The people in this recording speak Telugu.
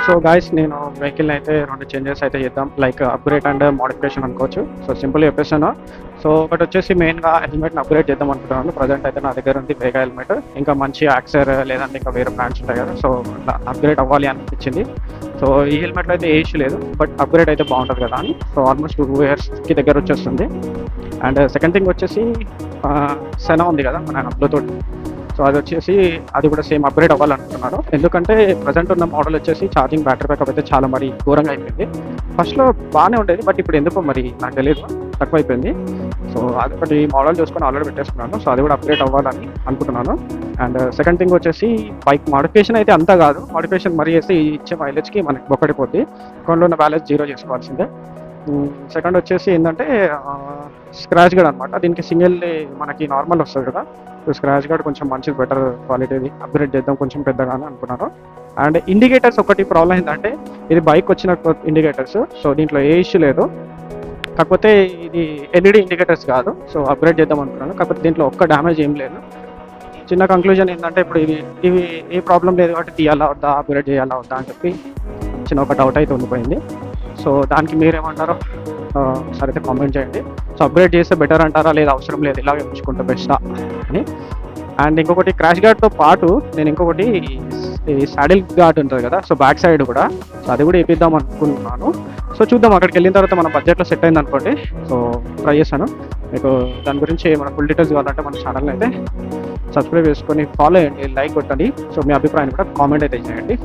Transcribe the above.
సో గాయస్ నేను వెహికల్ని అయితే 2 చేంజెస్ అయితే చేద్దాం, లైక్ అప్గ్రేడ్ అండ్ మోడిఫికేషన్ అనుకోవచ్చు. సో సింపుల్ చెప్పేసాను. సో ఒకటి వచ్చేసి మెయిన్గా హెల్మెట్ని అప్గ్రేడ్ చేద్దాం అనుకుంటున్నాను. ప్రజెంట్ అయితే నా దగ్గర ఉంది వేగా హెల్మెట్, ఇంకా మంచి యాక్సర్ లేదంటే ఇంకా వేరే బ్రాండ్స్ ఉంటాయి కదా, సో అట్లా అప్గ్రేడ్ అవ్వాలి అనిపించింది. సో ఈ హెల్మెట్లో అయితే ఏ ఇష్యూ లేదు, బట్ అప్గ్రేడ్ అయితే బాగుంటుంది కదా అని. సో ఆల్మోస్ట్ 2 ఇయర్స్కి దగ్గర వచ్చేస్తుంది. అండ్ సెకండ్ థింగ్ వచ్చేసి సెనా ఉంది కదా మన బ్లూటూత్, సో అది వచ్చేసి అది కూడా సేమ్ అప్గ్రేడ్ అవ్వాలనుకుంటున్నాను. ఎందుకంటే ప్రజెంట్ ఉన్న మోడల్ వచ్చేసి ఛార్జింగ్ బ్యాటరీ బ్యాకప్ అయితే చాలా మరి ఘోరంగా అయిపోయింది. ఫస్ట్లో బాగానే ఉండేది, బట్ ఇప్పుడు ఎందుకో మరి నాకు తెలియదు, తక్కువ అయిపోయింది. సో అది ఒకటి మోడల్ చూసుకొని ఆల్రెడీ పెట్టేసుకున్నాను. సో అది కూడా అప్గ్రేడ్ అవ్వాలని అనుకుంటున్నాను. అండ్ సెకండ్ థింగ్ వచ్చేసి బైక్ మోడిఫికేషన్ అయితే అంతా కాదు, మోడిఫికేషన్ మరీ చేస్తే ఇచ్చే మైలేజ్కి మనకి ఒకటిపోద్ది, అకౌంట్లో ఉన్న బ్యాలెన్స్ 0 చేసుకోవాల్సిందే. సెకండ్ వచ్చేసి ఏంటంటే స్క్రాచ్ గార్డ్ అనమాట. దీనికి సింగిల్ మనకి నార్మల్ వస్తుంది కదా, సో స్క్రాచ్ గార్డ్ కొంచెం మంచిది, బెటర్ క్వాలిటీది అప్గ్రేడ్ చేద్దాం కొంచెం పెద్దగానే అనుకున్నాను. అండ్ ఇండికేటర్స్ ఒకటి ప్రాబ్లం ఏంటంటే ఇది బైక్ వచ్చిన ఇండికేటర్స్, సో దీంట్లో ఏ ఇష్యూ లేదు, కాకపోతే ఇది ఎల్ఈడి ఇండికేటర్స్ కాదు. సో అప్గ్రేడ్ చేద్దాం అనుకున్నాను, కాకపోతే దీంట్లో ఒక్క డ్యామేజ్ ఏం లేదు. చిన్న కంక్లూజన్ ఏంటంటే ఇప్పుడు ఇవి ఏ ప్రాబ్లం లేదు కాబట్టి తీయాలా వద్దా, అప్గ్రేడ్ చేయాలా వద్దా అని చెప్పి చిన్న ఒక డౌట్ అయితే ఉండిపోయింది. సో దానికి మీరేమంటారో సరే అయితే కామెంట్ చేయండి. సో అప్గ్రేడ్ చేస్తే బెటర్ అంటారా, లేదా అవసరం లేదు ఇలాగే ఉంచుకుంటే బెస్టా అని. అండ్ ఇంకొకటి క్రాష్ గార్డ్తో పాటు నేను ఇంకొకటి ఈ సాడిల్ గార్డ్ ఉంటుంది కదా, సో బ్యాక్ సైడ్ కూడా, సో అది కూడా వేపిద్దాం అనుకుంటున్నాను. సో చూద్దాం, అక్కడికి వెళ్ళిన తర్వాత మన బడ్జెట్లో సెట్ అయింది అనుకోండి, సో ట్రై చేస్తాను. మీకు దాని గురించి మన ఫుల్ డీటెయిల్స్ కావాలంటే మన ఛానల్ని అయితే సబ్స్క్రైబ్ చేసుకొని ఫాలో అయ్యండి, లైక్ కొట్టండి. సో మీ అభిప్రాయాన్ని కూడా కామెంట్ అయితే చేయండి.